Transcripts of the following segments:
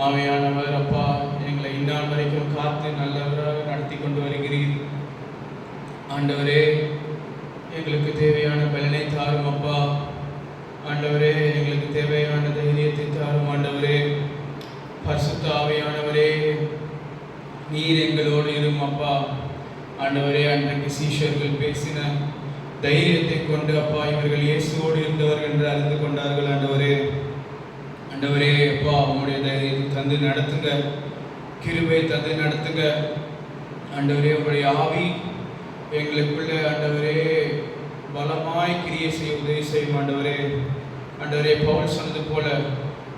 ஆவியானவர் அப்பா எங்களை இந்நாள் வரைக்கும் காத்து நல்லவராக நடத்தி கொண்டு வருகிறீர். ஆண்டவரே, எங்களுக்கு தேவையான பலனை தாரும் அப்பா. ஆண்டவரே, எங்களுக்கு தேவையான தைரியத்தை தாரும் ஆண்டவரே. பரிசுத்த ஆவியானவரே, நீர் எங்களோடு இரும் அப்பா. ஆண்டவரே, அன்றைக்கு சீஷர்கள் பேசின தைரியத்தை கொண்டு அப்பா இவர்கள் இயேசுவோடு இருந்தவர்கள் என்று அறிந்து கொண்டார்கள். ஆண்டவரே, ஆண்டவரே அப்பா, உங்களுடைய தைரியத்தை தந்து நடத்துங்க, கிருபை தந்து நடத்துங்க. ஆண்டவரே, உங்களுடைய ஆவி எங்களுக்குள்ள ஆண்டவரே பலமாய் கிரியை செய்ய உதவி செய்யும். ஆண்டவரே, ஆண்டவரே பவுல் சொன்னது போல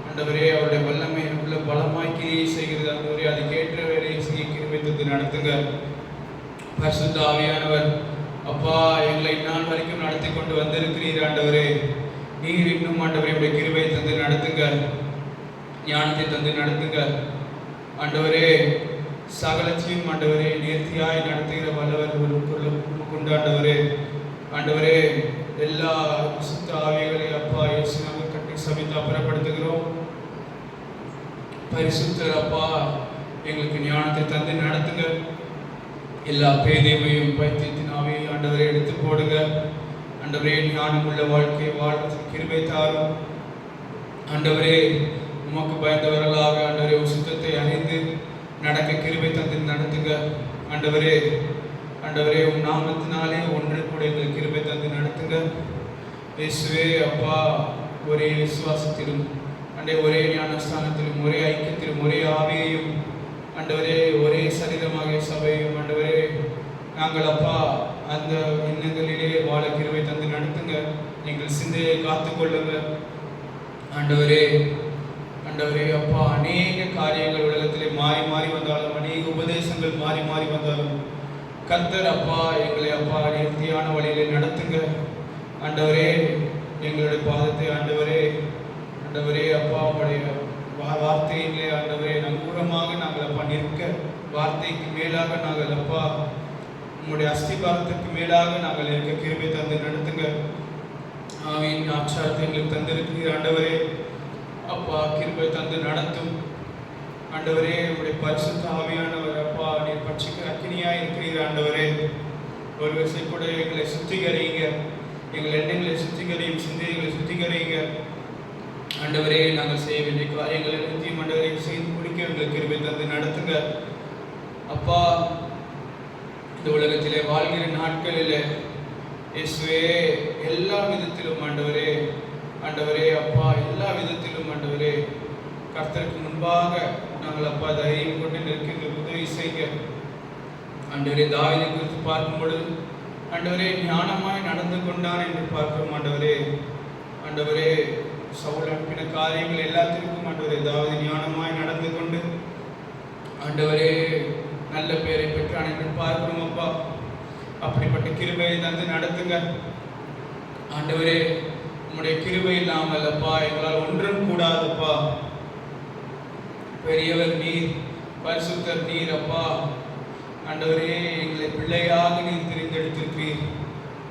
ஆண்டவரே அவருடைய வல்லமை எனக்குள்ள பலமாய் கிரியை செய்கிறது. ஆண்டவரே, அதுக்கேற்ற வேலையை செய்ய கிருபை தந்து நடத்துங்க. பரிசுத்த ஆவியானவர் அப்பா எங்களை இந்நாள் வரைக்கும் நடத்தி கொண்டு வந்திருக்கிறீர். ஆண்டவரே, நீர் இன்னும் ஆண்டவரே உடைய கிருபை தந்து நடத்துங்க, ஞானத்தை தந்து நடத்துங்க. ஆண்டவரே, சகலத்தையும் ஆண்டவரே நேர்த்தியாய் நடத்துகிற வல்லவர் கொண்டு ஆண்டவரே. ஆண்டவரே, எல்லா சுத்த ஆவிகளை அப்பா இயேசுவை கட்டி சமைத்து அப்புறப்படுத்துகிறோம். பரிசுத்தர் அப்பா எங்களுக்கு ஞானத்தை தந்து நடத்துங்க. எல்லா பேதைமையும் பைத்தியத்தின் ஆவியை ஆண்டவரை எடுத்து போடுங்க. ஆண்டவரே, ஞானம் உள்ள வாழ்க்கையை வாழ்வதற்கு கிருபை தாரும். ஆண்டவரே, உமக்கு பயந்தவர்களாக ஆண்டவரே சுத்தத்தை அறிந்து நடக்க கிருபை தந்து நடத்துங்க. ஆண்டவரே, ஆண்டவரே உம் நாமத்தினாலே ஒன்று கூட எங்கள் கிருபை தந்து நடத்துங்க. இயேசுவே அப்பா, ஒரே விசுவாசத்திலும் ஒரே ஞானஸ்தானத்திலும் ஒரே ஐக்கியத்திலும் ஒரே ஆவியையும் ஆண்டவரே ஒரே சரீரமாக சபையும் ஆண்டவரே நாங்கள் அப்பா அந்த எண்ணங்களிலே வாழ கிருபை தந்து நடத்துங்க. எங்கள் சிந்தையை காத்து கொள்ளுங்க. ஆண்டவரே, ஆண்டவரே அப்பா, அநேக காரியங்கள் உலகத்திலே மாறி மாறி வந்தாலும், அநேக உபதேசங்கள் மாறி மாறி வந்தாலும், கர்த்தர் அப்பா எங்களை அப்பா நேர்த்தியான வழியிலே நடத்துங்க. ஆண்டவரே, எங்களுடைய பாதத்தை ஆண்டவரே ஆண்டவரே அப்பா உடைய வார்த்தையிலே ஆண்டவரே நங்கூரமாக நாங்கள் அப்பா நிற்க, வார்த்தைக்கு மேலாக நாங்கள் அப்பா உங்களுடைய அஸ்திபாரத்திற்கு மேலாக நாங்கள் இருக்க கிருபை தந்து நடத்துங்க. ஆவியின் ஆச்சாரத்தை எங்களுக்கு தந்திருக்கிறீர். ஆண்டவரே அப்பா, கிருபை தந்து நடத்தும். ஆண்டவரே, உங்களுடைய பரிசுத்த ஆவியானவர் அப்பா நீர் பட்சிக்கிற அக்கினியாய் இருக்கிறீர். ஆண்டவரே, ஒரு விஷயம் கூட எங்களை சுத்திகரிங்க, எங்கள் எண்ணங்களை சுத்திகரியும், சிந்தைகளை சுத்திகரிங்க. ஆண்டவரே, நாங்கள் செய்ய வேண்டிய காரியங்களை நிச்சயம் ஆண்டவரை செய்து முடிக்க எங்களுக்கு கிருபை தந்து நடத்துங்க. அப்பா, இந்த உலகத்திலே வாழ்கிற நாட்களில் இயேசுவே எல்லா விதத்திலும் ஆண்டவரே ஆண்டவரே அப்பா எல்லா விதத்திலும் ஆண்டவரே கர்த்தருக்கு முன்பாக நாங்கள் அப்பா தைரியம் கொண்டு நிற்க எங்களுக்கு உதவி செய்ய. ஆண்டவரே, தாவீதை குறித்து பார்க்கும் பொழுது ஆண்டவரே ஞானமாய் நடந்து கொண்டான் என்று பார்க்கிறோம். ஆண்டவரே, ஆண்டவரே சவுல் அனுப்பின காரியங்கள் எல்லாத்திற்கும் ஆண்டவரே தாவீது ஞானமாய் நடந்து கொண்டு ஆண்டவரே நல்ல பெயரை பெற்றான் என்று பார்க்கிறோம். அப்பா, அப்படிப்பட்ட கிருபையை தந்து நடத்துங்க. ஆண்டவரே, உம்முடைய கிருபை இல்லாமல் அப்பா எங்களால் ஒன்றும் கூடாதுப்பா. பெரியவர் நீர், பரிசுத்தர் நீர். அப்பா ஆண்டவரே, எங்களை பிள்ளையாக நீர் தெரிந்தெடுத்திருக்கிறீர்.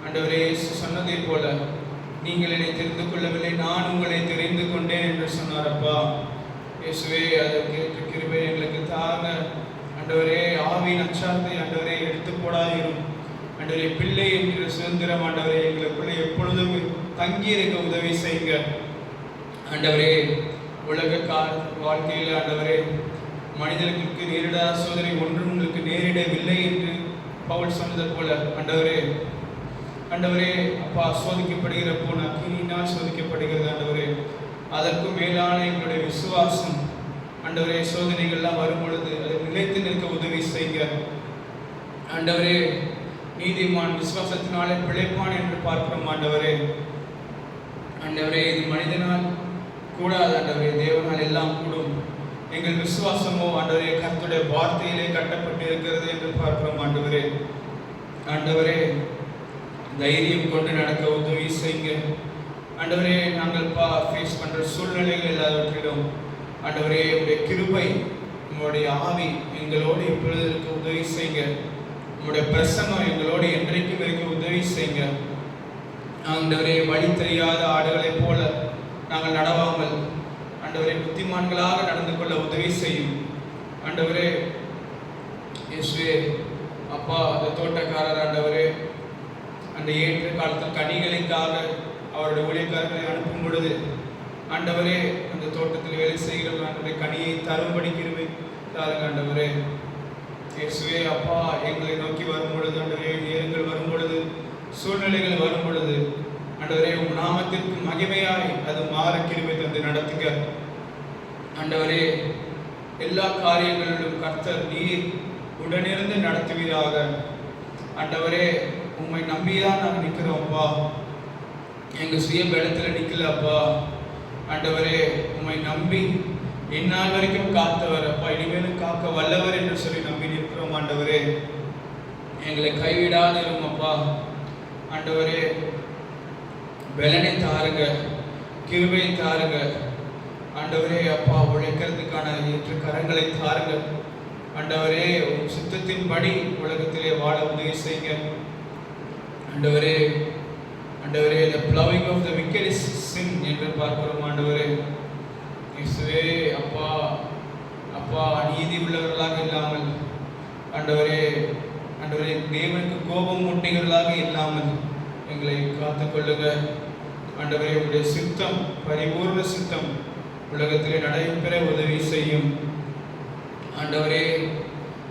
ஆண்டவரே, சொன்னதை போல நீங்கள் என்னை தெரிந்து கொள்ளவில்லை, நான் உங்களை தெரிந்து கொண்டேன் என்று சொன்னார். அப்பா இயேசுவே, அதற்கு கிருபை எங்களுக்கு தாங்க. ஆண்டவரே, ஆவியின் அச்சாரத்தை ஆண்டவரே எடுத்து போடாதீரும். ஆண்டவரே, பிள்ளை என்கிற சுதந்திரம் ஆண்டவரே எங்களுக்குள்ளே எப்பொழுதும் தங்கி இருக்க உதவி செய்யுங்க. ஆண்டவரே, உலக வாழ்க்கையில் ஆண்டவரே மனிதர்களுக்கு நேரிடாத சோதனை ஒன்றும் உங்களுக்கு நேரிடவில்லை என்று பவுல் சொன்னது போல ஆண்டவரே ஆண்டவரே அப்பா சோதிக்கப்படுகிற போன அக்கினியினால் சோதிக்கப்படுகிறது. ஆண்டவரே, அதற்கும் மேலான எங்களுடைய விசுவாசம் ஆண்டவரே சோதனைகள்லாம் வரும் பொழுது அதை நிலைத்து நிற்க உதவி செய்யுங்க. ஆண்டவரே, நீதிமான் விசுவாசத்தினாலே பிழைப்பான் என்று பார்க்கிறோம். ஆண்டவரே, ஆண்டவரே இது மனிதனால் கூடாது. ஆண்டவரே, தேவனால் எல்லாம் கூடும். எங்கள் விசுவாசமோ ஆண்டவரே கர்த்தருடைய வார்த்தையிலே கட்டப்பட்டு இருக்கிறது என்று பார்க்கிறோம். ஆண்டவரே, ஆண்டவரே தைரியம் கொண்டு நடக்க உதவி செய்யுங்க. ஆண்டவரே, நாங்கள் ஃபேஸ் பண்ணுற சூழ்நிலைகள் எல்லாவற்றிலும் ஆண்டவரே உடைய கிருபை, உங்களுடைய ஆவி எங்களோடு இப்பொழுது இருக்க உதவி செய்யுங்க. உங்களுடைய பிரசன்னம் எங்களோடு என்றைக்கும் இருக்க உதவி செய்யுங்க. ஆண்டவரே, வழி தெரியாத ஆடுகளைப் போல நாங்கள் நடவாமல் ஆண்டவரே புத்திமான்களாக நடந்து கொள்ள உதவி செய்யும். ஆண்டவரே இயேசுவே அப்பா, அந்த தோட்டக்காரர் ஆண்டவரே அந்த ஏற்ற காலத்தில் கனிகளுக்காக அவருடைய ஊழியக்காரர்களை அனுப்பும் பொழுது ஆண்டவரே அந்த தோட்டத்தில் வேலை செய்கிற ஆண்டவரே கனியை தரும்படி கிருபை தாருங்க ஆண்டவரே. இயேசுவே அப்பா, எங்களை நோக்கி வரும் பொழுது ஆண்டவரே, நேரங்கள் வரும் பொழுது, சூழ்நிலைகள் வரும் பொழுது ஆண்டவரே உம் நாமத்திற்கு மகிமையாய் அது மாற கிருபை தந்து நடத்துங்க ஆண்டவரே. எல்லா காரியங்களிலும் கர்த்தர் நீர் உடனிருந்து நடத்துவீராக ஆண்டவரே. உம்மை நம்பிதான் நாங்கள் நிற்கிறோம் அப்பா, எங்கள் சுய பலத்தில் நிற்கல அப்பா. ஆண்டவரே உம்மை நம்பி இந்நாள் வரைக்கும் காத்தவர் அப்பா, இனிமேலும் காக்க வல்லவர் என்று சொல்லி நம்பி நிற்கிறோம் ஆண்டவரே. எங்களை கைவிடாதிரும் அப்பா. ஆண்டவரே பலனை தாருங்க, கிருபை தாருங்க ஆண்டவரே. அப்பா உழைக்கிறதுக்கான ஏற்ற கரங்களை தாருங்க ஆண்டவரே. உன் சித்தத்தின்படி உலகத்திலே வாழ உதவி செய்யுங்க ஆண்டவரே. ஆண்டவரே the plowing of the wicked is sin என்று பார்க்கிறோம் ஆண்டவரே. இயேசுவே அப்பா, அப்பா நீதி உள்ளவர்களாக இல்லாமல் ஆண்டவரே, ஆண்டவரே தேவனுக்கு கோபம் மூட்டுகிறவர்களாக இல்லாமல் எங்களை காத்துக்கொள்ளுங்க ஆண்டவரே. உடைய சித்தம், பரிபூர்ண சித்தம் உலகத்திலே நடைபெற உதவி செய்யும் ஆண்டவரே.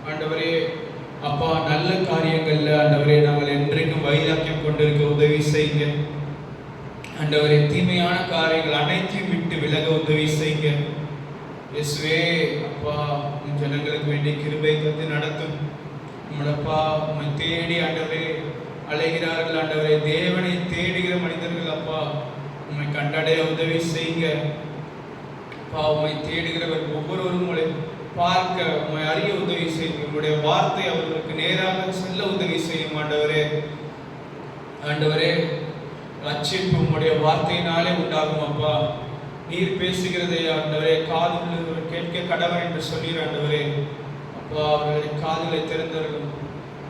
ஆண்டவரே அப்பா, நல்ல காரியங்கள்ல ஆண்டவரே நாங்கள் என்றைக்கும் வைராக்கியம் கொண்டிருக்க உதவி செய்யுங்க ஆண்டவரே. தீமையான காரியங்கள் அனைத்தையும் விட்டு விலக உதவி செய்யுங்க இயேசுவே அப்பா. ஜனங்களுக்கு வேண்டிய கிருபை தந்து நடத்தும் உங்களப்பா. உம்மை தேடி ஆண்டவரே அலைகிறார்கள் ஆண்டவரே. தேவனை தேடுகிற மனிதர்கள் அப்பா உம்மை கண்டடைய உதவி செய்யுங்க அப்பா. உம்மை தேடுகிறவர் ஒவ்வொருவரும் உங்களை பார்க்க, உம்மை அறிய உதவி செய்யும். உங்களுடைய வார்த்தை அவர்களுக்கு நேராக செல்ல உதவி செய்யும் ஆண்டவரே. ஆண்டவரே ரட்சிப்பு உம்முடைய வார்த்தையினாலே உண்டாகும் அப்பா. நீர் பேசுகிறதை ஆண்டவரே காதுகள் கேட்க கடவர் என்று சொல்லிற ஆண்டவரே அப்பா. அவர்களுடைய காதுகளை திறந்தவர்களும்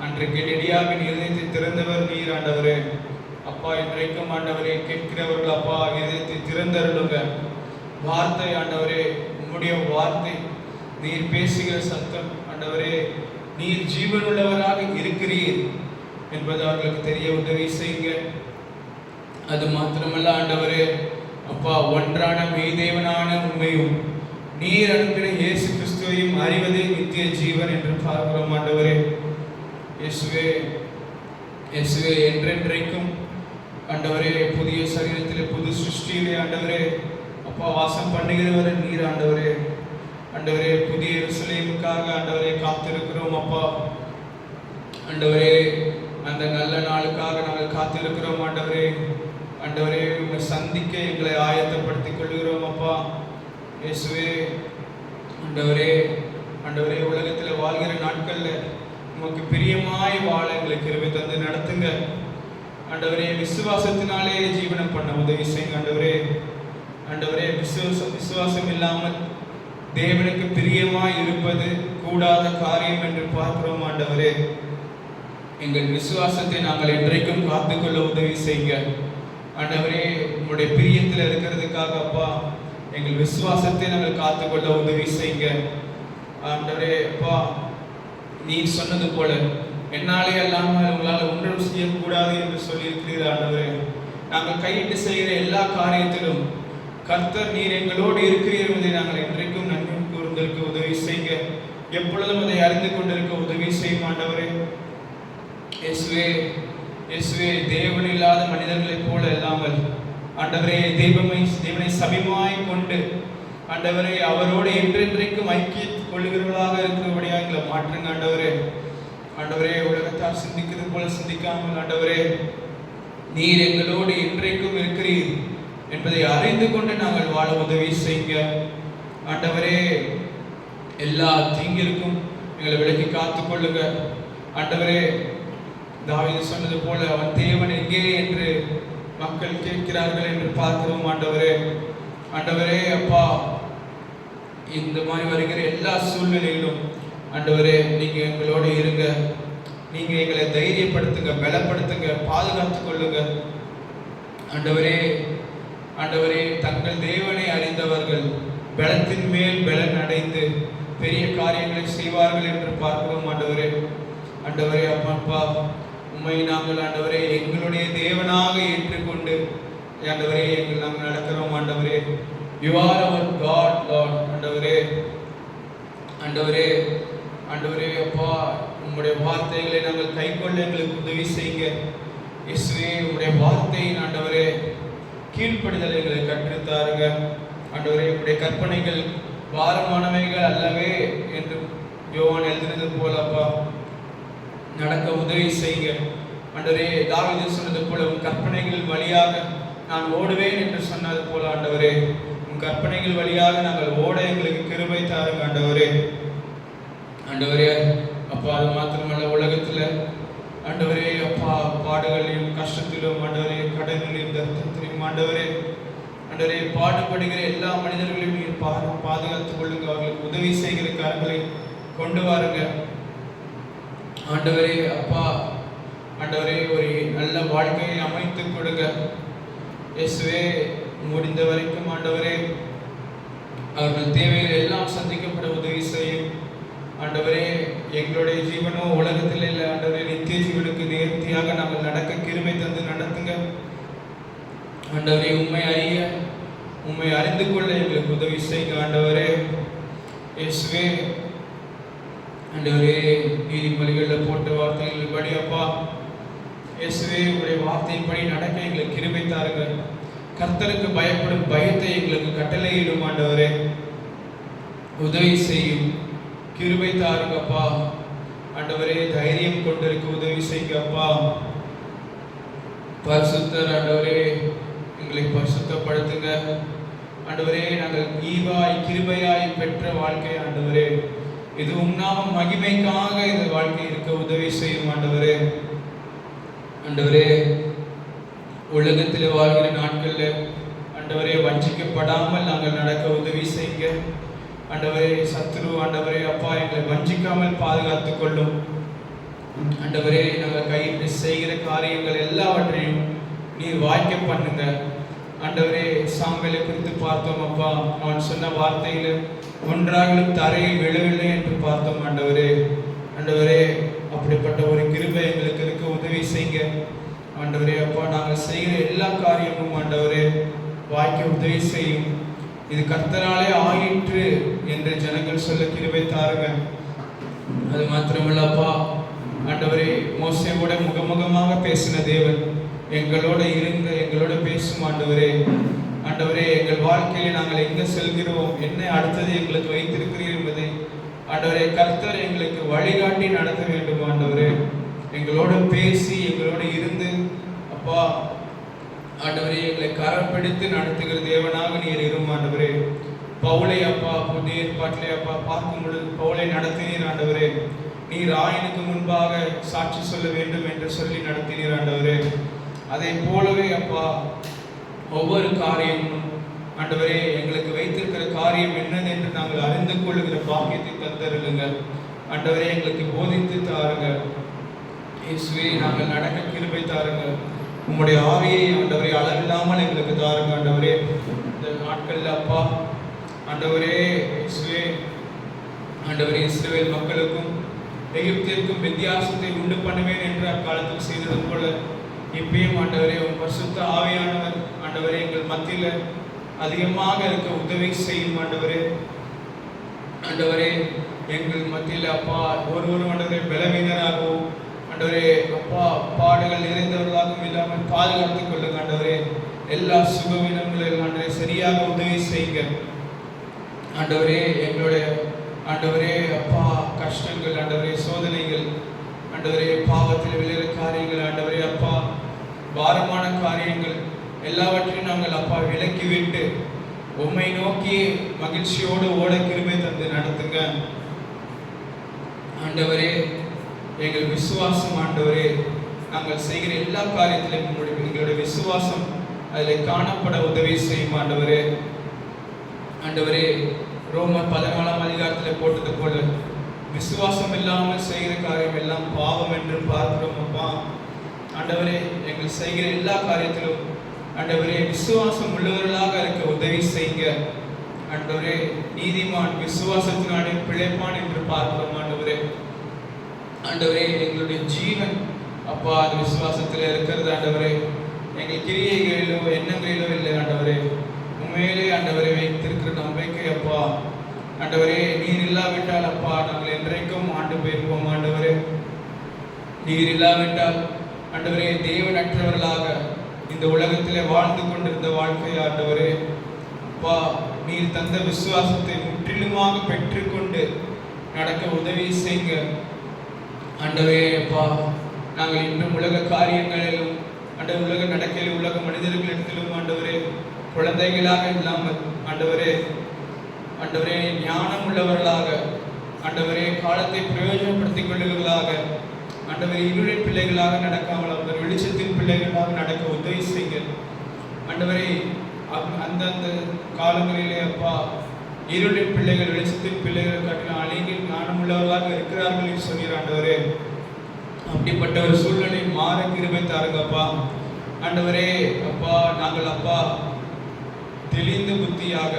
அன்றைக்கு எலியாவின் இதயத்தை திறந்தவர் நீர் ஆண்டவரே அப்பா. இன்றைக்கும் ஆண்டவரே கேட்கிறவர்கள் அப்பா இதயத்தை திறந்தருளுங்க. வார்த்தை ஆண்டவரே, உம்முடைய வார்த்தை, நீர் பேசுகிற சத்தம் ஆண்டவரே, நீர் ஜீவனுள்ளவராக இருக்கிறீர் என்பது அவர்களுக்கு தெரிய உதவி செய்யுங்க. அது மாத்திரமல்ல ஆண்டவரே அப்பா, ஒன்றான மெய்தேவனான உண்மையும் நீர் அனுப்பின இயேசு கிறிஸ்துவையும் அறிவதே நித்திய ஜீவன் என்று பார்க்கிறோம் ஆண்டவரே. இயேசுவே இயேசுவே என்றென்றைக்கும் ஆண்டவரே புதிய சரீரத்திலே புது சிருஷ்டியிலே ஆண்டவரே அப்பா வாசம் பண்ணுகிறவர் நீர் ஆண்டவரே. ஆண்டவரே புதிய எருசலேமுக்காக ஆண்டவரே காத்திருக்கிறோம் அப்பா. ஆண்டவரே அந்த நல்ல நாளுக்காக நாங்கள் காத்திருக்கிறோம் ஆண்டவரே. ஆண்டவரே உங்களை சந்திக்க எங்களை ஆயத்தப்படுத்திக் கொள்கிறோம் அப்பா. இயேசுவே ஆண்டவரே, ஆண்டவரே உலகத்தில் வாழ்கிற நாட்களில் உமக்கு பிரியமாய் வாழ எங்களை கிருபை தந்து நடத்துங்க ஆண்டவரே. விசுவாசத்தினாலே ஜீவனம் பண்ண உதவி செய்யுங்க ஆண்டவரே. ஆண்டவரே விசுவாசம் இல்லாமல் தேவனுக்கு பிரியமாய் இருப்பது கூடாத காரியம் என்று பார்க்கிறோம் ஆண்டவரே. எங்கள் விசுவாசத்தை நாங்கள் என்றைக்கும் காத்துக்கொள்ள உதவி செய்யுங்க ஆண்டவரே. உங்களுடைய பிரியத்தில் இருக்கிறதுக்காக அப்பா எங்கள் விசுவாசத்தை நாங்கள் காத்துக்கொள்ள உதவி செய்யுங்க ஆண்டவரே. அப்பா நீர் சொன்னது போல என்னாலே அல்லாமல் உங்களால் ஒன்றும் செய்யக்கூடாது என்று சொல்லியிருக்கிறீர் ஆண்டவரே. நாங்கள் கையிட்டு செய்கிற எல்லா காரியத்திலும் கர்த்தர் நீர் எங்களோடு இருக்கிறீர் என்பதை நாங்கள் என்றைக்கும் நன்றி கூர்ந்திருக்க உதவி செய்யுங்க. எப்பொழுதும் அதை அறிந்து கொண்டிருக்க உதவி செய்யும் ஆண்டவரே. இயேசுவே இயேசுவே தேவன் இல்லாத மனிதர்களைப் போல இல்லாமல் ஆண்டவரே தேவனை சபிமாய் கொண்டு ஆண்டவரே அவரோடு என்றென்றைக்கும் ஐக்கிய கொள்ளுகிறவர்களாக இருக்கிறபடியாக எங்களை மாற்றுங்க ஆண்டவரே. ஆண்டவரே உலகத்தார் சிந்திக்கிறது போல சிந்திக்காமல் ஆண்டவரே நீர் எங்களோடு என்றைக்கும் இருக்கிறீர் என்பதை அறிந்து கொண்டு நாங்கள் வாழ உதவி செய்யுங்க ஆண்டவரே. எல்லா தீங்கிற்கும் எங்களை விலக்கி காத்துக் கொள்ளுங்க ஆண்டவரே. தாவீது சொன்னது போல அவன் தேவன் எங்கே என்று மக்கள் கேட்கிறார்கள் என்று பார்க்கிறோம் ஆண்டவரே. ஆண்டவரே அப்பா இந்த மாதிரி வருகிற எல்லா சூழ்நிலையிலும் ஆண்டவரே நீங்க எங்களோட இருங்க. நீங்க எங்களை தைரியப்படுத்துங்க, பலப்படுத்துங்க, பாதுகாத்துக் கொள்ளுங்க ஆண்டவரே. ஆண்டவரே தங்கள் தேவனை அறிந்தவர்கள் பலத்தின் மேல் பலன் அடைந்து பெரிய காரியங்களை செய்வார்கள் என்று பார்க்கிறோம் ஆண்டவரே. ஆண்டவரே அப்பா, உம்மை நாங்கள் ஆண்டவரே எங்களுடைய தேவனாக ஏற்றுக்கொண்டு ஆண்டவரே நாங்கள் நடக்கிறோம் ஆண்டவரே. You are our God Lord. ஆண்டவரே ஆண்டவரே ஆண்டவரே அப்பா, உம்முடைய வார்த்தைகளை நாங்கள் கைக்கொள்ள எங்களுக்கு உதவி செய்யுங்க இயேசுவே. உம்முடைய வார்த்தையின் ஆண்டவரே கீழ்ப்படிதல் எங்களை கற்றுத்தாருங்க ஆண்டவரே. உம்முடைய கற்பனைகள் பாரமானவைகள் அல்லவே என்று யோவான் எழுதினது போல அப்பா நடக்க உதவி செய்யுங்க ஆண்டவரே. தாவீது சொன்னது போல உன் கற்பனைகள் வழியாக நான் ஓடுவேன் என்று சொன்னது போல ஆண்டவரே, உன் கற்பனைகள் வழியாக நாங்கள் ஓட எங்களுக்கு கிருபை தாருங்க ஆண்டவரே. ஆண்டவரே அப்பா, அது மாத்திரமல்ல, உலகத்துல ஆண்டவரே அப்பா பாடுகளிலும் கஷ்டத்திலும் ஆண்டவரே கடனிலும் தர்த்தத்திலும் ஆண்டவரே ஆண்டவரே பாடுபடுகிற எல்லா மனிதர்களையும் நீர் பாதுகாத்துக் கொள்ளுங்க. அவர்களுக்கு உதவி செய்கிற காரங்களை கொண்டு வாருங்க ஆண்டவரே. அப்பா ஆண்டவரே ஒரு நல்ல வாழ்க்கையை அமைத்து கொடுங்க இயேசுவே. முடிந்த வரைக்கும் ஆண்டவரே அவர்கள் தேவைகள் எல்லாம் சந்திக்கப்பட உதவி செய்யும் ஆண்டவரே. எங்களுடைய ஜீவனோ உலகத்தில் இல்லை ஆண்டவரே, நித்திய ஜீவனுக்கு நேர்த்தியாக நாங்கள் நடக்க கிருபை தந்து நடத்துங்க ஆண்டவரே. உம்மை அறிந்து கொள்ள எங்களுக்கு உதவி செய்யுங்க ஆண்டவரே இயேசுவே. ஆண்டவரே நீதிமொழிகளில் போட்ட வார்த்தைகள் படி அப்பா இயேசுவே உங்களுடைய வார்த்தையின்படி நடக்க எங்களுக்கு கிருபை தாருங்க. கர்த்தருக்கு பயப்படும் பயத்தை எங்களுக்கு கட்டளையிடும் ஆண்டவரே. உதவி செய்யும் கிருபை தாருங்கப்பா ஆண்டவரே. தைரியம் கொண்டிருக்க உதவி செய்யுங்கப்பா. பரிசுத்தர் ஆண்டவரே, எங்களை பரிசுத்தப்படுத்துங்க ஆண்டவரே. நாங்கள் ஈவாய் கிருபையாய் பெற்ற வாழ்க்கை ஆண்டவரே, இது உன்னாம மகிமைக்காக இந்த வாழ்க்கை இருக்க உதவி செய்யும் ஆண்டவரே. ஆண்டவரே உலகத்தில் வாழ்கிற நாட்களில் ஆண்டவரே வஞ்சிக்கப்படாமல் நாங்கள் நடக்க உதவி செய்யுங்க ஆண்டவரே. சத்ரு ஆண்டவரே அப்பா எங்களை வஞ்சிக்காமல் பாதுகாத்துக் கொள்ளும் ஆண்டவரே. நாங்கள் கையிட்டு செய்கிற காரியங்கள் எல்லாவற்றையும் நீர் வாய்க்க பண்ணுங்க ஆண்டவரே. சாம்பலை குறித்து பார்த்தோம் அப்பா, அவன் சொன்ன வார்த்தையில ஒன்றாக தரையில் விழவில்லை என்று பார்த்தோம் ஆண்டவரே. ஆண்டவரே அப்படிப்பட்ட ஒரு கிருபை எங்களுக்கு இருக்க உதவி செய்யுங்க ஆண்டவரே. அப்பா நாங்கள் செய்கிற எல்லா காரியமும் ஆண்டவரே வாய்க்க உதவி செய்யும். இது கர்த்தராலே ஆயிற்று என்று ஜனங்கள் சொல்ல கிருபை தாருங்க. அது மாத்திரமல்ல அப்பா ஆண்டவரே, மோசேயோட முகமுகமாக பேசின தேவன் எங்களோட இருங்க, எங்களோட பேசும் ஆண்டவரே. ஆண்டவரே எங்கள் வாழ்க்கையில் நாங்கள் எங்க செல்கிறோம், என்ன அடுத்தது எங்களுக்கு வைத்திருக்கிறீர் என்பதை ஆண்டவரே கர்த்தர் எங்களுக்கு வழிகாட்டி நடத்த வேண்டும் ஆண்டவரே. எங்களோட பேசி எங்களோட இருந்து அப்பா ஆண்டவரே எங்களை கரம் பிடித்து நடத்துகிற தேவனாக நீர் இரும் ஆண்டவரே. பவுலை அப்பா புதிய ஏற்பாட்டிலே அப்பா பார்க்கும் பொழுது பவுலை நடத்தினீர் ஆண்டவரே. நீர் ஆயனுக்கு முன்பாக சாட்சி சொல்ல வேண்டும் என்று சொல்லி நடத்தினீர் ஆண்டவரே. அதை போலவே அப்பா ஒவ்வொரு காரியமும் ஆண்டவரே எங்களுக்கு வைத்திருக்கிற காரியம் என்னது என்று நாங்கள் அறிந்து கொள்ளுகிற பாக்கியத்தை தந்தருளுங்க ஆண்டவரே. எங்களுக்கு போதித்து தாருங்க இயேசுவே. நாங்கள் நடக்க கிருபை தாருங்க. உம்முடைய ஆவியை ஆண்டவரே அளவில்லாமல் எங்களுக்கு தாருங்க ஆண்டவரே. இந்த நாட்களில் அப்பா ஆண்டவரே இயேசுவே ஆண்டவரே இஸ்ரவேல் மக்களுக்கும் எகிப்திற்கும் வித்தியாசத்தை உண்டு பண்ணுவேன் என்று அக்காலத்தில் செய்தது போல இப்பயும் ஆண்டவரே உன் பரிசுத்த ஆவியானவர் ஆண்டவரே எங்கள் மத்தியில் அதிகமாக இருக்க உதவி செய்யும் ஆண்டவரே. ஆண்டவரே எங்கள் மத்தியில் அப்பா ஒருவரும் ஆண்டவரே பலவீனராகவும் ஆண்டவரே அப்பா பாடுகள் நிறைந்தவர்களாகவும் இல்லாமல் பாதுகாத்துக் கொள்ளுங்க ஆண்டவரே. எல்லா சுகவீனங்களும் ஆண்டவரே சரியாக உதவி செய்யுங்க ஆண்டவரே. எங்களுடைய ஆண்டவரே அப்பா கஷ்டங்கள் ஆண்டவரே சோதனைகள் ஆண்டவரே பாவத்தில் விளைகிற காரியங்கள் ஆண்டவரே அப்பா பாரமான காரியங்கள் எல்லாவற்றையும் நாங்கள் அப்பா விலக்கி விட்டு உம்மை நோக்கி மகிழ்ச்சியோடு ஓட கிருபை தந்து நடத்துங்க ஆண்டவரே. எங்கள் விசுவாசம் ஆண்டவரே நாங்கள் செய்கிற எல்லா காரியத்திலும் எங்களுடைய விசுவாசம் அதில் காணப்பட உதவி செய்யும் ஆண்டவரே. ஆண்டவரே ரோமர் 14ஆம் அதிகாரத்தில் போட்டது போல விசுவாசம் இல்லாமல் செய்கிற காரியம் எல்லாம் பாவம் என்று பார்க்கிறோம் அப்பா. ஆண்டவரே எங்கள் செய்கிற எல்லா காரியத்திலும் ஆண்டவரே விசுவாசம் உள்ளவர்களாக இருக்க உதவி செய்யுங்க ஆண்டவரே நீதிமான் விசுவாசத்தினாலே பிழைப்பான் என்று பார்க்கிறோம் ஆண்டவரே. ஆண்டவரே எங்களுடைய ஜீவன் அப்பா அது விசுவாசத்தில் இருக்கிறது ஆண்டவரே. எங்கள் கிரியைகளிலோ எண்ணங்களிலோ இல்லை ஆண்டவரே. உண்மையிலே ஆண்டவரை வைத்திருக்கிற நம்பிக்கை அப்பா ஆண்டவரே நீர் இல்லாவிட்டால் அப்பா நாங்கள் என்றைக்கும் ஆண்டு போயிருப்போம் ஆண்டவரே. நீர் இல்லாவிட்டால் ஆண்டவரே தேவனற்றவர்களாக இந்த உலகத்திலே வாழ்ந்து கொண்டிருந்த வாழ்க்கை ஆண்டவரே அப்பா நீர் தந்த விசுவாசத்தை முற்றிலுமாக பெற்றுக்கொண்டு நடக்க உதவி செய்யுங்க ஆண்டவரே. அப்பா நாங்கள் இன்னும் உலக காரியங்களிலும் ஆண்டவர் உலக நடக்கையில் உலக மனிதர்களிடத்திலும் ஆண்டவரே குழந்தைகளாக இல்லாமல் ஆண்டவரே ஆண்டவரே ஞானம் உள்ளவர்களாக ஆண்டவரே காலத்தை பிரயோஜனப்படுத்திக் கொள்ளுவர்களாக ஆண்டவரே இருளின் பிள்ளைகளாக நடக்காமல் அவர் வெளிச்சத்தின் பிள்ளைகளாக நடக்க உதவி செய்யுங்கள் ஆண்டவரே. அந்தந்த காலங்களிலே அப்பா இருளின் பிள்ளைகள் வெளிச்சத்தின் பிள்ளைகள் காட்டிலும் அநேகர் ஞானம் உள்ளவர்களாக இருக்கிறார்கள் என்று சொல்கிறார் ஆண்டவரே. அப்படிப்பட்ட ஒரு சூழ்நிலை மாற கிருபை தாருங்கப்பா ஆண்டவரே. அப்பா நாங்கள் அப்பா தெளிந்த புத்தியாக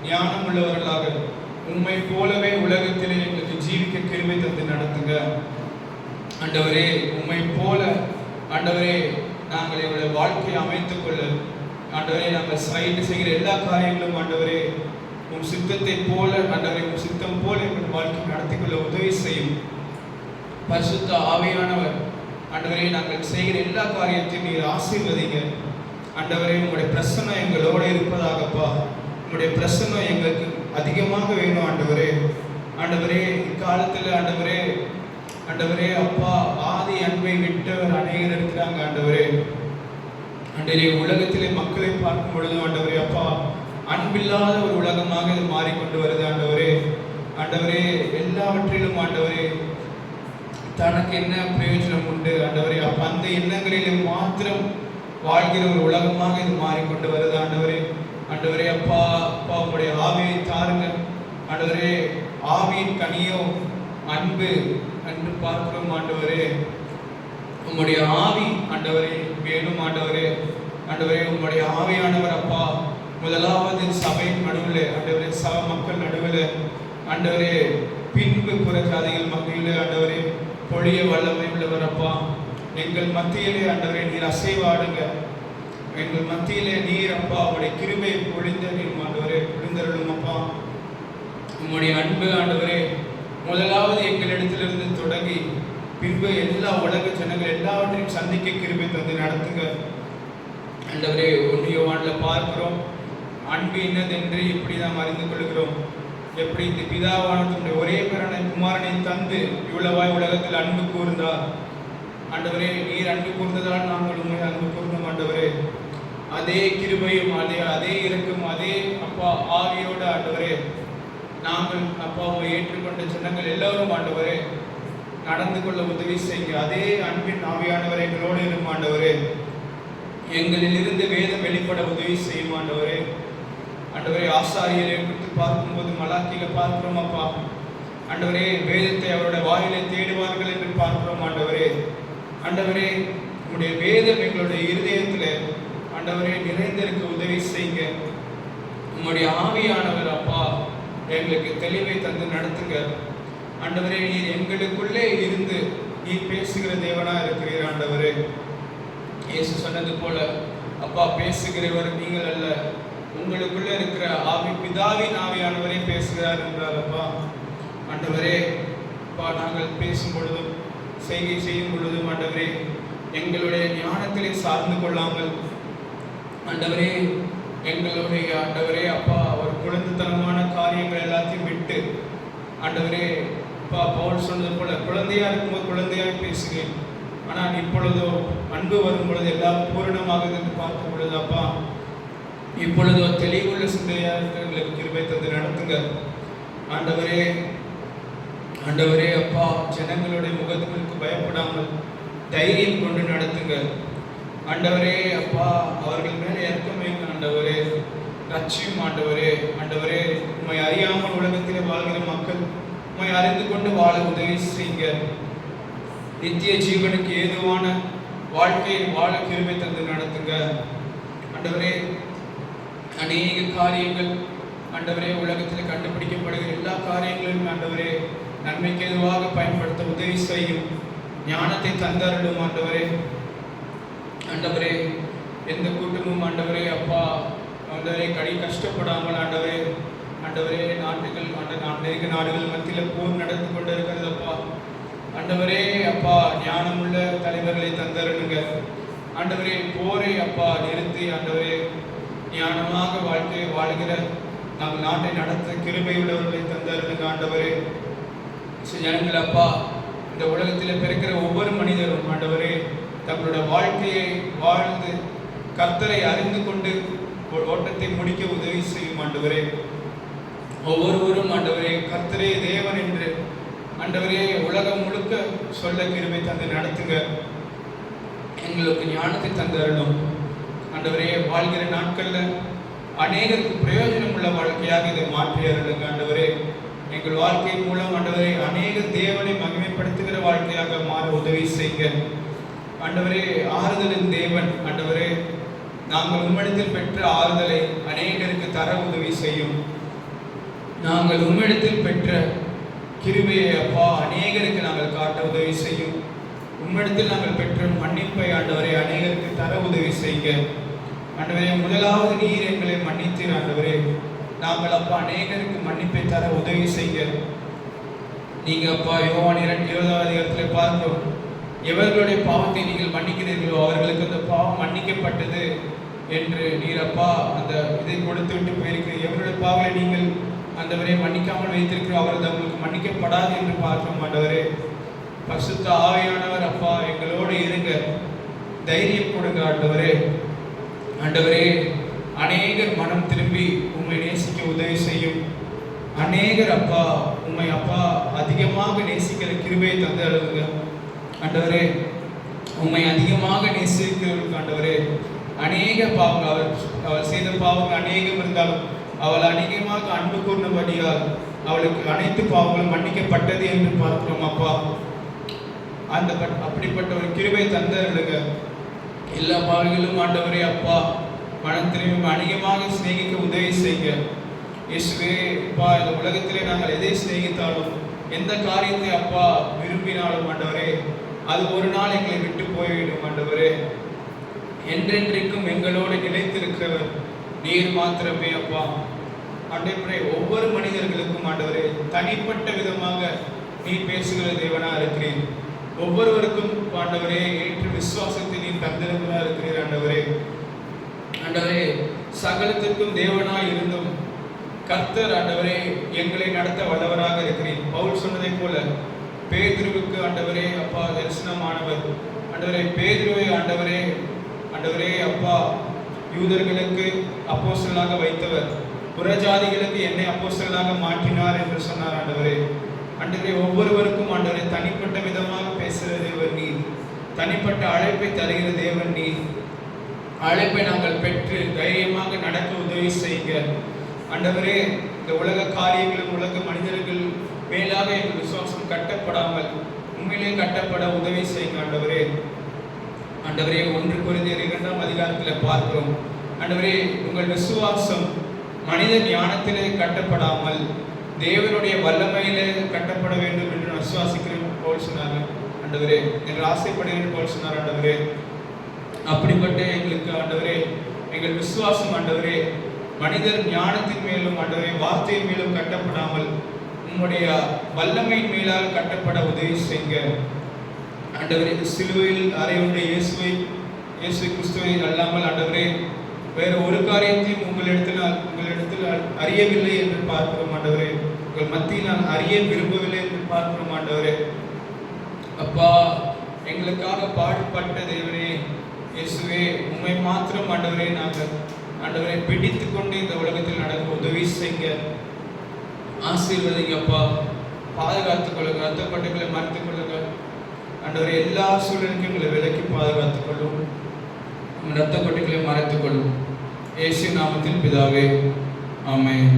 ஞானம் உள்ளவர்களாக உண்மை போலவே உலகத்திலே எங்களுக்கு ஜீவிக்க கிருபை தந்து நடத்துங்க ஆண்டவரே. உண்மை போல ஆண்டவரே நாங்கள் எங்களுடைய வாழ்க்கையை அமைத்துக் கொள்ள ஆண்டவரே நாங்கள் செய்கிற எல்லா காரியங்களும் ஆண்டவரே உன் சித்தத்தை போல ஆண்டவரே உன் சித்தம் போல எங்கள் வாழ்க்கை நடத்திக்கொள்ள உதவி செய்யும் பரிசுத்த ஆவியானவர் ஆண்டவரே. நாங்கள் செய்கிற எல்லா காரியத்தையும் நீர் ஆசீர்வதிங்க ஆண்டவரே. உங்களுடைய பிரசன்னம் எங்களோடு இருப்பதாகப்பா. உங்களுடைய பிரசன்னம் எங்களுக்கு அதிகமாக வேணும் ஆண்டவரே. ஆண்டவரே இக்காலத்தில் ஆண்டவரே ஆண்டவரே அப்பா ஆதி அன்பை விட்டவர் அநேகர் இருக்கிறாங்க ஆண்டவரே. ஆண்டவரே உலகத்திலே மக்களை பார்க்கும் பொழுது ஆண்டவரே அப்பா அன்பில்லாத ஒரு உலகமாக இது மாறிக்கொண்டு வருது ஆண்டவரே. ஆண்டவரே எல்லாவற்றிலும் ஆண்டவரே தனக்கு என்ன பிரயோஜனம் உண்டு ஆண்டவரே. அப்ப அந்த எண்ணங்களிலே மாத்திரம் வாழ்கிற ஒரு உலகமாக இது மாறிக்கொண்டு வருது ஆண்டவரே. ஆண்டவரே அப்பா அப்பா உங்களுடைய ஆவியை தாருங்க ஆண்டவரே. ஆவியின் கனியோ அன்பு என்று பார்க்கிறோம் ஆண்டவரே. உம்முடைய ஆவி ஆண்டவரே வேணும் ஆண்டவரே. ஆண்டவரே உம்முடைய ஆவியானவர் அப்பா முதலாவது சபையின் நடுவில் ஆண்டவரே சபை மக்கள் நடுவில் ஆண்டவரே பின்பு புறஜாதிகள் மத்தியிலே ஆண்டவரே பொழிய வல்லமை உள்ளவர் அப்பா. எங்கள் மத்தியிலே ஆண்டவரே நீர் அசைவாடுங்க. எங்கள் மத்தியிலே நீர் அப்பா உங்களுடைய கிருபையை பொழிந்த நீர் ஆண்டவரே பொழிந்தருளும் அப்பா. உம்முடைய அன்பு ஆண்டவரே முதலாவது எங்களிடத்திலிருந்து தொடங்கி பின்பு எல்லா உலக ஜனங்கள் எல்லாவற்றையும் சந்திக்க கிருபை தந்து நடத்துங்க ஆண்டவரே. 1 யோவானில் பார்க்கிறோம் அன்பு என்னதென்று இப்படி நாம் அறிந்து கொள்கிறோம். எப்படி இந்த பிதாவானது ஒரே பிறனை குமாரனை தந்து இவ்வளவாய் உலகத்தில் அன்பு கூர்ந்தார் ஆண்டவரே. நீர் அன்பு கூர்ந்ததால் நாங்கள் உண்மை அன்பு கூர்ந்தோம் ஆண்டவரே. அதே கிருபையும் அதே இரக்கும் அதே அப்பா ஆவியோட ஆண்டவரே நாங்கள் அப்பாவை ஏற்றுக்கொண்ட ஜனங்கள் எல்லோரும் ஆண்டவரே நடந்து கொள்ள உதவி செய்யுங்க. அதே அன்பின் ஆவியானவரை எங்களோடு இருக்கும் ஆண்டவரே. எங்களில் இருந்து வேதம் வெளிப்பட உதவி செய்யும் ஆண்டவரே. ஆண்டவரே ஆசாரியரை குறித்து பார்க்கும்போது மலாக்கியில பார்க்கிறோம் அப்பா ஆண்டவரே வேதத்தை அவருடைய வாயிலை தேடுவார்கள் என்று பார்க்கிறோம் ஆண்டவரே. ஆண்டவரே உங்களுடைய வேதம் எங்களுடைய இருதயத்தில் ஆண்டவரே நிறைந்திருக்க உதவி செய்யுங்க. உங்களுடைய ஆவியானவர் அப்பா எங்களுக்கு தெளிவை தந்து நடத்துங்க ஆண்டவரே. நீர் எங்களுக்குள்ளே இருந்து நீர் பேசுகிற தேவனா இருக்கிறீர் ஆண்டவரே. இயேசு சொன்னது போல அப்பா பேசுகிறவர் நீங்கள் அல்ல, உங்களுக்குள்ளே இருக்கிற ஆவி பிதாவின் ஆவியானவரே பேசுகிறார் என்றார் அப்பா. ஆண்டவரே அப்பா நாங்கள் பேசும் பொழுதும் செய்கை செய்யும் பொழுதும் ஆண்டவரே எங்களுடைய ஞானத்திலே சார்ந்து கொள்ளாமல் ஆண்டவரே எங்களுடைய ஆண்டவரே அப்பா ஒரு குழந்தைத்தனமான காரியங்கள் எல்லாத்தையும் விட்டு ஆண்டவரே அப்பா பவுல் சொன்னது போல குழந்தையா இருக்கும்போது குழந்தையாய் பேசுகிறேன், ஆனால் இப்பொழுதோ அன்பு வரும் பொழுது எல்லாம் பூரணமாகுது என்று பார்க்கும் பொழுது அப்பா இப்பொழுதோ தெளிவுள்ள சிந்தையா எங்களுக்கு கிருபை தந்து நடத்துங்க ஆண்டவரே. ஆண்டவரே அப்பா ஜனங்களுடைய முகத்துக்கு பயப்படாமல் தைரியம் கொண்டு நடத்துங்க ஆண்டவரே. அப்பா அவர்கள் மேலே இறக்கம் வைங்க ஆண்டவரே. ரட்சியும் ஆண்டவரே. ஆண்டவரே உம்மை அறியாமல் உலகத்திலே வாழ்கிற மக்கள் உம்மை அறிந்து கொண்டு வாழ உதவி செய்யுங்க. நித்திய ஜீவனுக்கு ஏதுவான வாழ்க்கையை வாழ கிருபை தந்து நடத்துங்க ஆண்டவரே. அநேக காரியங்கள் ஆண்டவரே உலகத்தில் கண்டுபிடிக்கப்படுகிற எல்லா காரியங்களும் ஆண்டவரே நன்மைக்கு எதுவாக பயன்படுத்த உதவி செய்யும். ஞானத்தை தந்தருளும் ஆண்டவரே. ஆண்டவரே எந்த கூட்டமும் ஆண்டவரே அப்பா ஆண்டவரே கஷ்டப்படாமல் ஆண்டவரே ஆண்டவரே நாடுகள் அநேக நாடுகள் மத்தியில் போர் நடந்து கொண்டு இருக்கிறது அப்பா. ஆண்டவரே அப்பா ஞானமுள்ள தலைவர்களை தந்தருளுங்க ஆண்டவரே. போரை அப்பா நிறுத்தி ஆண்டவரே ஞானமாக வாழ்க்கையை வாழ்கிற நாங்கள் நாட்டை நடத்த கிருபை உள்ளவர்களை தந்தருளுங்க ஆண்டவரே. ஜனங்கள் அப்பா இந்த உலகத்தில் பிறக்கிற ஒவ்வொரு மனிதரும் ஆண்டவரே தங்களுடைய வாழ்க்கையை வாழ்ந்து கர்த்தரை அறிந்து கொண்டு ஓட்டத்தை முடிக்க உதவி செய்யும் ஆண்டவரே. ஒவ்வொருவரும் ஆண்டவரே கர்த்தரே தேவன் என்று ஆண்டவரே உலகம் முழுக்க சொல்ல கிருபை தந்து நடத்துங்க. எங்களுக்கு ஞானத்தை தந்தரணும் ஆண்டவரே. வாழ்கிற நாட்களில் அநேகருக்கு பிரயோஜனம் உள்ள வாழ்க்கையாக இதை மாற்றி அருளுங்க ஆண்டவரே. எங்கள் வாழ்க்கை மூலம் ஆண்டவரே அநேக தேவனை மகிமைப்படுத்துகிற வாழ்க்கையாக மாற உதவி செய்யுங்க ஆண்டவரே. ஆறுதலின் தேவன் ஆண்டவரே, நாங்கள் உம்மிடத்தில் பெற்ற ஆறுதலை அநேகருக்கு தர உதவி செய்யும். நாங்கள் உம்மிடத்தில் பெற்ற கிருபையை அப்பா அநேகருக்கு நாங்கள் காட்ட உதவி செய்யும். உம்மிடத்தில் நாங்கள் பெற்ற மன்னிப்பை ஆண்டவரை அநேகருக்கு தர உதவி செய்யுங்க ஆண்டவரே. முதலாவது நீர் எங்களை மன்னித்தீர் ஆண்டவரே. நாங்கள் அப்பா அநேகருக்கு மன்னிப்பை தர உதவி செய்யுங்க. நீங்க அப்பா யோவான் 20வது அதிகாரத்தில் பார்க்கிறோம், எவர்களுடைய பாவத்தை நீங்கள் மன்னிக்கிறீர்களோ அவர்களுக்கு அந்த பாவம் மன்னிக்கப்பட்டது என்று நீர் அப்பா அந்த இதை கொடுத்து விட்டு போயிருக்கிறீர்கள். எவருடைய பாவங்களை நீங்கள் ஆண்டவரே மன்னிக்காமல் வைத்திருக்கிறோம் அவர்கள் அவங்களுக்கு மன்னிக்கப்படாது என்று பார்க்க ஆண்டவரே. பரிசுத்த ஆவியானவர் அப்பா எங்களோடு இருங்க, தைரியம் கொடுங்க ஆண்டவரே. ஆண்டவரே அநேகர் மனம் திரும்பி உம்மை நேசிக்க உதவி செய்யும். அநேகர் அப்பா உம்மை அப்பா அதிகமாக நேசிக்கிற கிருபையை தந்து அழுதுங்க ஆண்டவரே. உம்மை அதிகமாக நேசிக்கிறவர்களுக்கு ஆண்டவரே அநேக பாவங்கள் அவள் செய்த பாவங்கள் அநேகம் இருந்தாலும் அவள் அதிகமாக அன்பு கூர்ந்தபடியால் அவளுக்கு அனைத்து பாவங்களும் மன்னிக்கப்பட்டது என்று பார்க்கிறோம் அப்பா. அந்த அப்படிப்பட்ட ஒரு கிருபை தந்தருளுங்க. எல்லா பாவங்களும் ஆண்டவரே அப்பா மனம் திரும்பி அதிகமாக சிநேகிக்க உதவி செய்யுங்க இயேசுவே. அப்பா இந்த உலகத்திலே நாங்கள் எதை சிநேகித்தாலும் எந்த காரியத்தை அப்பா விரும்பினாலும் ஆண்டவரே அது ஒரு நாள் எங்களை விட்டு போய்விடும் ஆண்டவரே. என்றென்றைக்கும் எங்களோடு நிலைத்திருக்கிறவர் நீர் மாத்திரமே அப்பா. ஆண்டவரே ஒவ்வொரு மனிதர்களுக்கும் ஆண்டவரே தனிப்பட்ட விதமாக நீர் பேசுகிற தேவனா இருக்கிறீர். ஒவ்வொருவருக்கும் ஆண்டவரே ஏற்ற விசுவாசத்தை நீர் தந்திரங்களா இருக்கிறீர் ஆண்டவரே. ஆண்டவரே சகலத்திற்கும் தேவனாய் இருந்தும் கர்த்தர் ஆண்டவரே எங்களை நடத்த வல்லவராக இருக்கிறீர். பவுல் சொன்னதை போல பேதுருவுக்கு ஆண்டவரே அப்பா தரிசனமானவர் ஆண்டவரே. பேதுருவை ஆண்டவரே ஆண்டவரே அப்பா யூதர்களுக்கு அப்போஸ்தலனாக வைத்தவர், புறஜாதிகளுக்கு என்னை அப்போஸ்தலனாக மாற்றினார் என்று சொன்னார் ஆண்டவரே. ஆண்டவரே ஒவ்வொருவருக்கும் ஆண்டவரே தனிப்பட்ட விதமாக பேசுகிற தேவன் நீர், தனிப்பட்ட அழைப்பை தருகிற தேவன் நீர். அழைப்பை நாங்கள் பெற்று தைரியமாக நடக்க உதவி செய்யுங்க ஆண்டவரே. இந்த உலக காரியங்களும் உலக மனிதர்கள் மேலாக எங்கள் விசுவாசம் கட்டப்படாமல் உண்மையிலே கட்டப்பட உதவி செய்யுங்க ஆண்டவரே. ஆண்டவரே 1 கொரிந்தியர் 2ஆம் அதிகாரத்தில் பார்க்கிறோம் ஆண்டவரே உங்கள் விசுவாசம் மனித ஞானத்திலே கட்டப்படாமல் தேவனுடைய வல்லமையிலே கட்டப்பட வேண்டும் என்று விசுவாசிக்கிறேன் போல் சொன்னாங்க ஆண்டவரே. எங்கள் ஆசைப்படுகிறேன் போல் சொன்னார் ஆண்டவரே. அப்படிப்பட்ட எங்களுக்கு ஆண்டவரே எங்கள் விசுவாசம் ஆண்டவரே மனிதர் ஞானத்தின் மேலும் ஆண்டவரே வார்த்தையின் மேலும் கட்டப்படாமல் உம்முடைய வல்லமையின் மேலாக கட்டப்பட உதவி செய்யுங்க ஆண்டவரே. சிலுவையில் அறையுண்ட இயேசு கிறிஸ்துவை அல்லாமல் ஆண்டவரே வேறு ஒரு காரியத்தையும் உங்களிடத்தில் அறியவில்லை என்று பார்க்கிறோம் ஆண்டவரே. உங்கள் மத்தியில் நான் அறிய விரும்பவில்லை என்று பார்க்கிறோம் ஆண்டவரே. அப்பா எங்களுக்காக பாடுபட்ட தேவனே இயேசுவே உம்மை மாத்திரம் ஆண்டவரே நாங்கள் ஆண்டவரை பிடித்து கொண்டு இந்த உலகத்தில் நடக்க உதவி செய்யுங்க. ஆசீர்வதிங்க அப்பா. பாதுகாத்துக் கொள்ளுங்க. ரத்த கொட்டைகளை மறைத்துக் கொள்ளுங்க ஆண்டவரை. எல்லா சூழலுக்கும் எங்களை விலக்கி பாதுகாத்துக் கொள்ளும். ரத்த கொட்டைகளை மறைத்துக் கொள்ளும். இயேசு நாமத்தில் பிதாவே, ஆமென்.